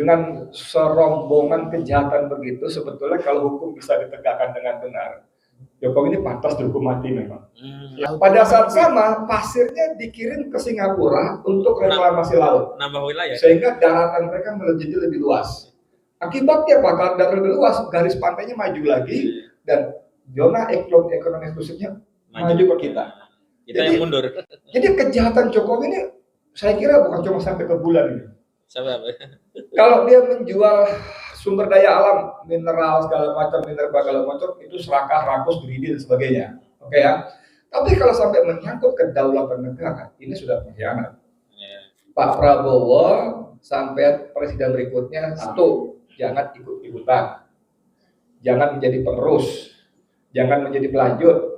dengan serombongan kejahatan begitu, sebetulnya kalau hukum bisa ditegakkan dengan benar, Jokowi ini pantas dihukum mati memang. Pada saat sama, pasirnya dikirim ke Singapura untuk reklamasi laut, nambah wilayah, sehingga daratan mereka menjadi lebih luas. Akibatnya bakal daratan lebih luas, garis pantainya maju lagi, dan zona ekonomi eksklusifnya maju ke kita. Kita yang mundur. Jadi kejahatan Jokowi ini, saya kira bukan cuma sampai ke bulan ini. Kalau dia menjual sumber daya alam, mineral segala macam, itu serakah, rakus, greedy dan sebagainya. Oke ya. Tapi kalau sampai menyangkut kedaulatan negara, ini sudah pengkhianat. Pak Prabowo sampai presiden berikutnya, satu, jangan ikut-ikutan, jangan menjadi penerus, jangan menjadi pelanjut.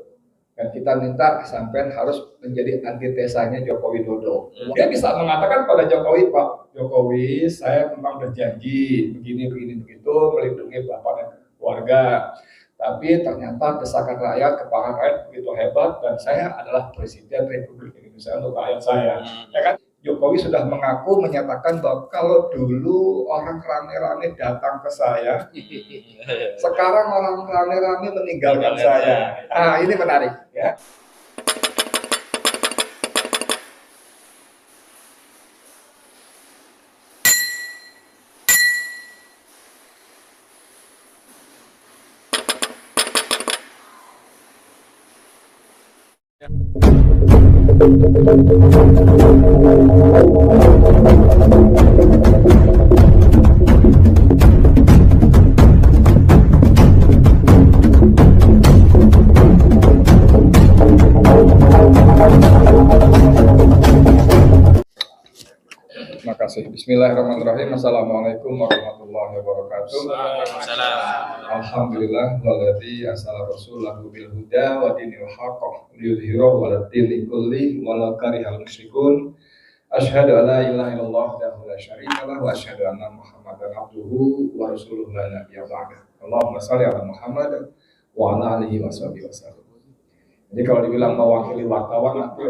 Dan kita minta sampai harus menjadi antitesanya Joko Widodo. Dia bisa mengatakan pada Jokowi, Pak Jokowi, saya memang berjanji begini begitu melindungi Bapak dan keluarga. Tapi ternyata desakan rakyat, kepada rakyat begitu hebat, dan saya adalah Presiden Republik Indonesia untuk rakyat saya. Ya kan? Jokowi sudah mengaku menyatakan bahwa kalau dulu orang rame-rame datang ke saya, sekarang orang rame-rame meninggalkan saya. Ah, ini menarik ya. Terima kasih. Bismillahirrahmanirrahim. Assalamualaikum warahmatullahi wabarakatuh. Alhamdulillah walladzi arsala rasulahu bil huda wa dinil haqq liyudhhirahu 'alad dini kulli walau karihal musyrikun. Asyhadu an la ilaha illallah wahdahu la syarika lah wa asyhadu anna Muhammadan abduhu wa rasuluhu la nabiyya ba'dah. Allahumma shalli ala Muhammad wa ala alihi washabihi wasallam. Jadi kalau dibilang mewakili wartawan nanti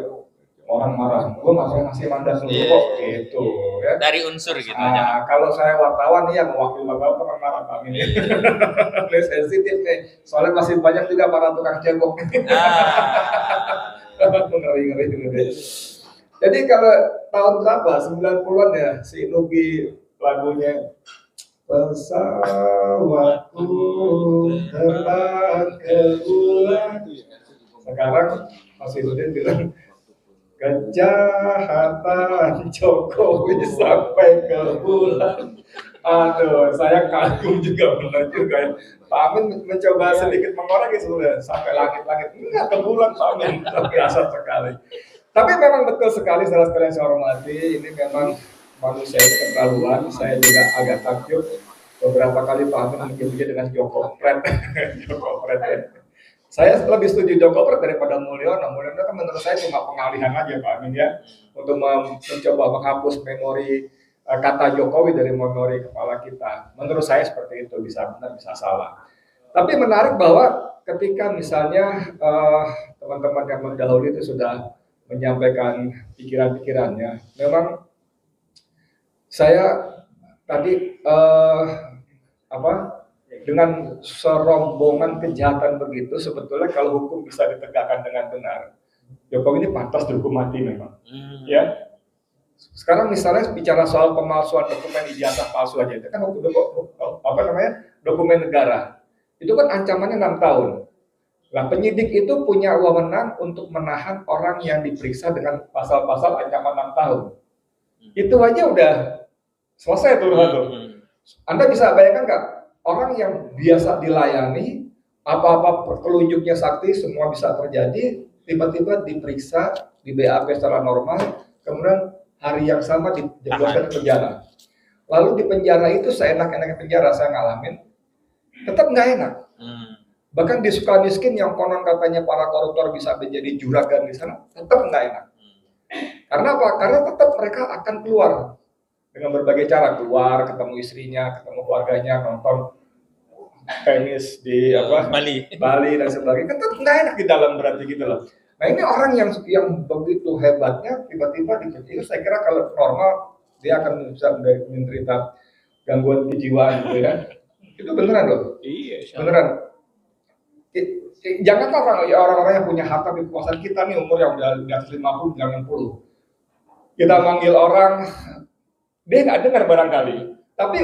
orang marah, gue ngasih mandat dulu kok gitu ya. Dari unsur gitu. Kalau saya wartawan nih yang mewakili wartawan orang marah kami nih. Sensitif nih, soalnya masih banyak juga para tukang cebok. Ngeri. Jadi kalau tahun berapa? 90-an ya, si Nugi lagunya pesawatku terbang ke bulan. Sekarang Mas Nurdin bilang kejahatan Jokowi sampai ke bulan. Aduh, saya kagum juga, benar juga ya. Pak Amin mencoba sedikit mengoreksi sebenarnya sampai langit-langit. Enggak ke bulan Pak Amin, biasa sekali. Tapi memang betul sekali, saudara sekalian saya hormati, ini memang manusia itu keterlaluan. Saya juga agak takjub beberapa kali Pak Amin menyebutnya dengan Joko Pret. Joko Pret ya. Saya lebih setuju Joko Pret daripada Mulyono. Mulyono kan menurut saya cuma pengalihan aja Pak Amin ya, untuk mencoba menghapus memori kata Jokowi dari memori kepala kita. Menurut saya seperti itu, bisa benar bisa salah. Tapi menarik bahwa ketika misalnya teman-teman yang mendahului itu sudah menyampaikan pikiran-pikirannya, memang saya tadi dengan serombongan kejahatan begitu, sebetulnya kalau hukum bisa ditegakkan dengan benar, Jokowi ini pantas dihukum mati memang. Ya. Sekarang misalnya bicara soal pemalsuan dokumen ijazah palsu aja, itu kan dokumen negara. Itu kan ancamannya 6 tahun. Nah, penyidik itu punya wewenang untuk menahan orang yang diperiksa dengan pasal-pasal ancaman 6 tahun. Itu aja udah selesai tuh. Anda bisa bayangkan nggak? Orang yang biasa dilayani, apa-apa telunjuknya sakti, semua bisa terjadi, tiba-tiba diperiksa, di BAP secara normal, kemudian hari yang sama dijebloskan ke penjara. Lalu di penjara itu seenak-enaknya penjara, saya ngalamin, tetap nggak enak. Bahkan di Sukamiskin yang konon katanya para koruptor bisa menjadi juragan di sana, tetap nggak enak. Karena apa? Karena tetap mereka akan keluar dengan berbagai cara, keluar, ketemu istrinya, ketemu keluarganya, nonton tenis di Bali dan sebagainya, kan tetap nggak enak di dalam, berarti gitu loh. Nah ini orang yang begitu hebatnya tiba-tiba dipenjara, saya kira kalau normal dia akan bisa menderita gangguan kejiwaan gitu ya. Itu beneran loh. Iya, Beneran. Jangan orang-orang yang punya harta di kekuasaan kita nih umur yang udah di atas 50, 60. Kita manggil orang, dia nggak dengar barangkali. Tapi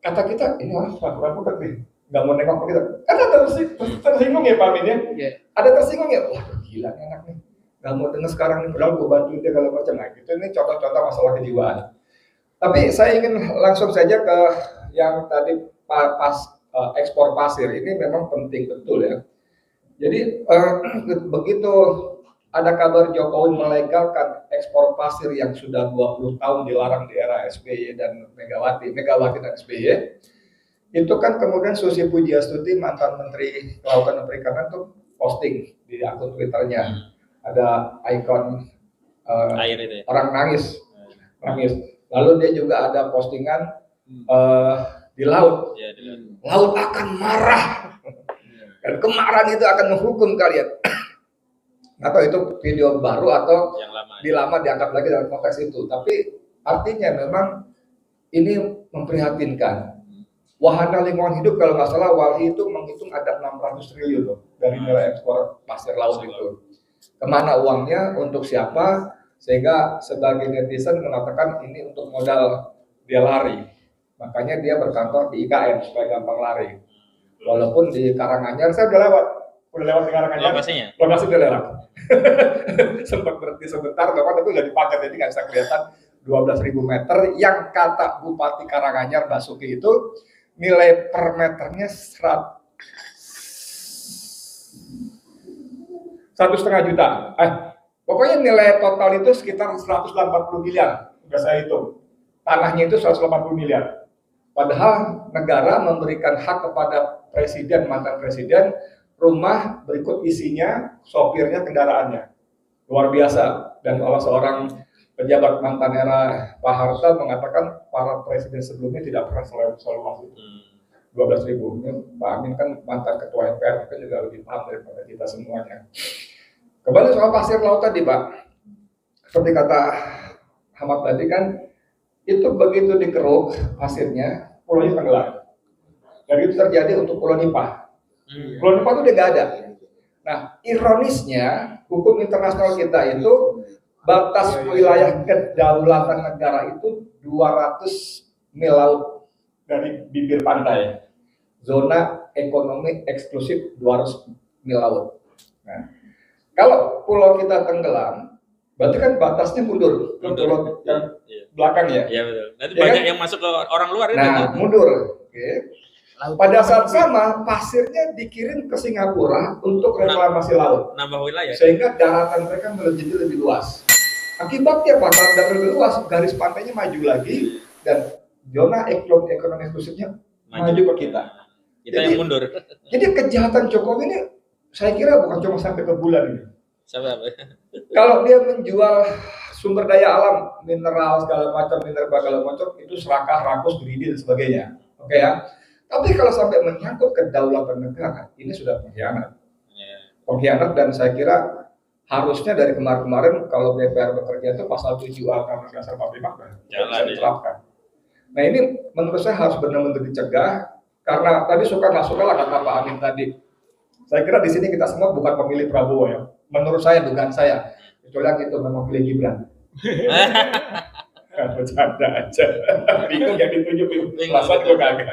kata kita, ini orang pura-pura putar nih, nggak mau nengok ke kita. Kan ada tersinggung ya Pak Amin ya? Yeah. Ada tersinggung ya, wah gila nih anak nih, nggak mau dengar sekarang nih, padahal gue bantuin dia kalau macam nah, gitu. Ini contoh-contoh masalah kejiwaan. Tapi saya ingin langsung saja ke yang tadi ekspor pasir, ini memang penting betul ya. Jadi begitu ada kabar Jokowi melegalkan ekspor pasir yang sudah 20 tahun dilarang di era SBY dan Megawati dan SBY, itu kan kemudian Susi Pujiastuti, mantan Menteri Kelautan dan Perikanan, itu posting di akun Twitternya. Ada ikon Air itu ya? orang nangis. Lalu dia juga ada postingan di laut. Ya, di laut. Laut akan marah. Dan kemarahan itu akan menghukum kalian. Atau itu video baru atau yang lama diangkat lagi dalam konteks itu. Tapi artinya memang ini memprihatinkan. Wahana lingkungan hidup kalau nggak salah Walhi itu menghitung ada 600 triliun loh dari nilai ekspor pasir laut itu. Kemana uangnya, untuk siapa, sehingga sebagai netizen mengatakan ini untuk modal dia lari. Makanya dia berkantor di IKN supaya gampang lari. Walaupun di Karanganyar saya udah lewat di Karanganyar. Lokasi udah lewat. Sempat berhenti sebentar, tapi udah dipakai jadi nggak bisa kelihatan 12.000 meter. Yang kata Bupati Karanganyar Basuki itu nilai per meternya 1,5 juta. Pokoknya nilai total itu sekitar 180 miliar. Udah saya hitung. Tanahnya itu 180 miliar. Padahal negara memberikan hak kepada presiden, mantan presiden, rumah berikut isinya, sopirnya, kendaraannya. Luar biasa. Dan salah seorang pejabat mantan era Pak Harto mengatakan para presiden sebelumnya tidak pernah selalu itu. 12.000. Pak Amin kan mantan ketua MPR, kan juga lebih paham daripada kita semuanya. Kembali soal pasir laut tadi Pak, seperti kata Ahmad tadi kan, itu begitu dikeruk pasirnya, pulaunya tenggelam. Dan itu terjadi untuk Pulau Nipah. Pulau Nipah itu udah nggak ada. Nah, ironisnya hukum internasional kita itu batas wilayah kedaulatan negara itu 200 mil laut dari bibir pantai. Zona ekonomi eksklusif 200 mil laut. Nah, kalau pulau kita tenggelam, berarti kan batasnya mundur ke pulau yang belakang ya. Iya betul. Nanti ya banyak kan? Yang masuk ke orang luar itu. Nah, mundur. Oke. Pada saat sama, pasirnya dikirim ke Singapura untuk reklamasi laut. Nambah wilayah. Sehingga daratan mereka menjadi lebih luas. Akibatnya Pak, karena lebih luas, garis pantainya maju lagi dan zona ekonomi eksklusifnya maju ke kita. Kita yang mundur. Jadi kejahatan Jokowi ini saya kira bukan cuma sampai ke bulan ini. Sampai apa? Kalau dia menjual sumber daya alam, mineral segala macam, itu serakah, rakus, greedy dan sebagainya. Oke ya. Tapi kalau sampai menyangkut kedaulatan negara, ini sudah pengkhianat. Pengkhianat dan saya kira harusnya dari kemarin-kemarin kalau DPR bekerja itu pasal 7A Undang-Undang Dasar 45 bisa diterapkan. Nah ini menurut saya harus benar-benar dicegah karena tadi suka nggak suka lah kata Pak Amin tadi. Saya kira di sini kita semua bukan pemilih Prabowo ya. Menurut saya, dugaan saya, kecuali yang itu memang pilih Gibran. Bercanda aja. Bingung yang dituju perasaan gue kagak.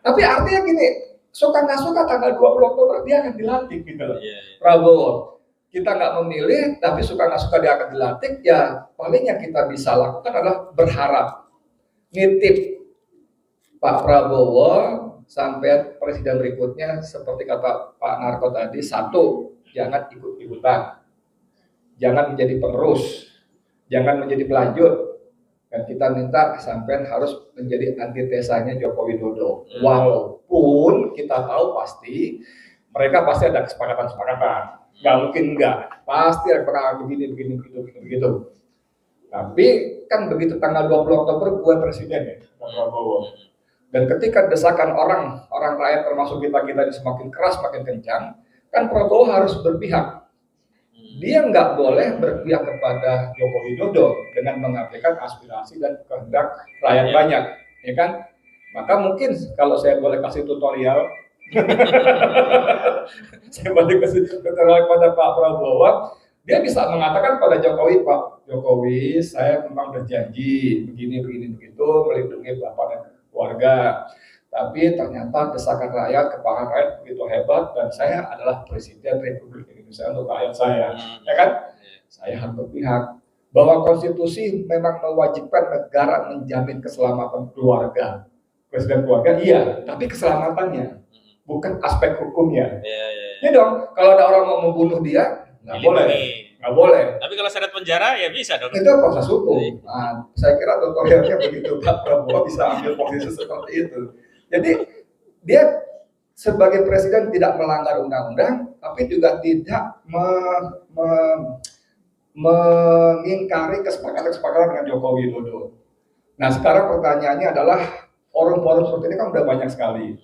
Tapi artinya gini, suka nggak suka tanggal 20 Oktober dia akan dilantik gitu loh. Prabowo. Kita nggak memilih, tapi suka nggak suka dia akan dilantik, ya paling yang kita bisa lakukan adalah berharap. Nitip Pak Prabowo sampai presiden berikutnya seperti kata Pak Narko tadi, satu, jangan ikut-ikutan, jangan menjadi penerus, jangan menjadi pelanjut, dan kita minta sampai harus menjadi antitesanya Joko Widodo. Walaupun kita tahu pasti mereka pasti ada kesepakatan, nggak mungkin enggak, pasti ada perkara begini begitu. Tapi kan begitu tanggal 20 Oktober gue presiden ya, Pak Prabowo. Dan ketika desakan orang rakyat termasuk kita ini semakin keras, semakin kencang, kan Prabowo harus berpihak. Dia nggak boleh berpihak kepada Joko Widodo dengan mengabaikan aspirasi dan kehendak rakyat banyak, ya kan? Maka mungkin kalau saya boleh kasih tutorial, saya boleh kasih tutorial pada Pak Prabowo, dia bisa mengatakan pada Jokowi, Pak Jokowi, saya memang berjanji begini begitu melindungi Bapak dan keluarga. Tapi ternyata desakan rakyat, kepahan rakyat begitu hebat dan saya adalah Presiden Republik Indonesia untuk rakyat saya, ya kan? Saya harus berpihak bahwa konstitusi memang mewajibkan negara menjamin keselamatan keluarga. Presiden keluarga iya, tapi keselamatannya, bukan aspek hukumnya. Ya dong, kalau ada orang mau membunuh dia, nggak boleh. Tapi kalau syarat penjara ya bisa dong. Itu proses hukum. Nah, saya kira tutorialnya begitu Pak Prabowo bisa ambil posisi seperti itu. Jadi dia sebagai presiden tidak melanggar undang-undang, tapi juga tidak mengingkari kesepakatan dengan Jokowi Widodo. Nah sekarang pertanyaannya adalah forum-forum seperti ini kan udah banyak sekali.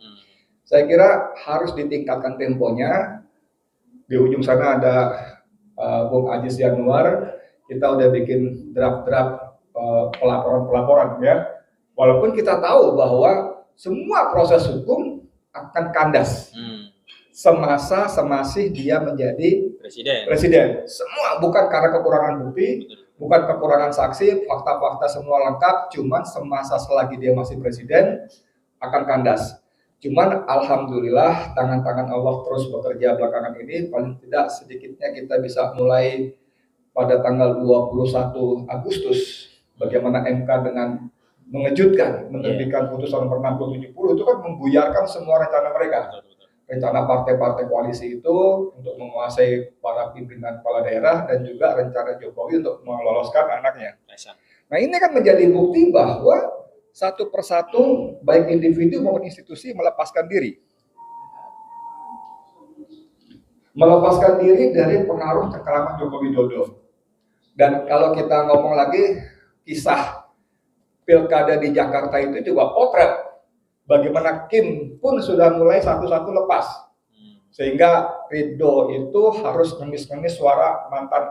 Saya kira harus ditingkatkan temponya. Di ujung sana ada Bung Aziz Yanuar, kita udah bikin draft-draft pelaporan ya. Walaupun kita tahu bahwa semua proses hukum akan kandas semasih dia menjadi presiden. Semua bukan karena kekurangan bukti, bukan kekurangan saksi, fakta-fakta semua lengkap, cuman semasa selagi dia masih presiden akan kandas. Cuman alhamdulillah tangan-tangan Allah terus bekerja belakangan ini, paling tidak sedikitnya kita bisa mulai pada tanggal 21 Agustus bagaimana MK dengan mengejutkan menerbitkan putusan nomor 6070 itu kan membuyarkan semua rencana mereka. Rencana partai-partai koalisi itu untuk menguasai para pimpinan kepala daerah dan juga rencana Jokowi untuk meloloskan anaknya. Nah ini kan menjadi bukti bahwa satu persatu baik individu maupun institusi melepaskan diri. Melepaskan diri dari pengaruh cengkeraman Jokowi Widodo. Dan kalau kita ngomong lagi kisah pilkada di Jakarta itu juga potret bagaimana Kim pun sudah mulai satu-satu lepas, sehingga Ridho itu harus ngemis-ngemis suara mantan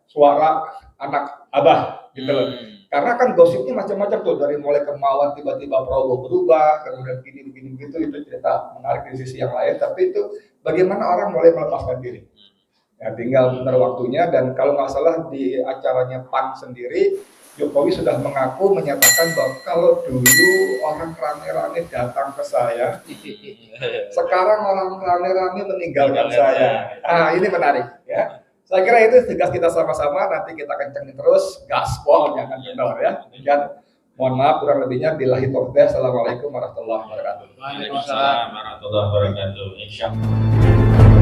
suara anak abah gitu loh. Karena kan gosipnya macam-macam tuh, dari mulai kemauan tiba-tiba Prabowo berubah, kemudian begini gitu, itu cerita menarik di sisi yang lain. Tapi itu bagaimana orang mulai melepaskan diri. Ya, tinggal benar waktunya. Dan kalau nggak salah di acaranya PAN sendiri, Jokowi sudah mengaku menyatakan bahwa kalau dulu orang rame-rame datang ke saya, sekarang orang rame-rame meninggalkan saya. Nah ini menarik ya. Saya kira itu tugas kita sama-sama, nanti kita kencengin terus, gaspol, jangan kendor ya. Dan mohon maaf kurang lebihnya, billahi taufiq. Assalamualaikum warahmatullahi wabarakatuh. Waalaikumsalam warahmatullahi wabarakatuh. Insyaallah.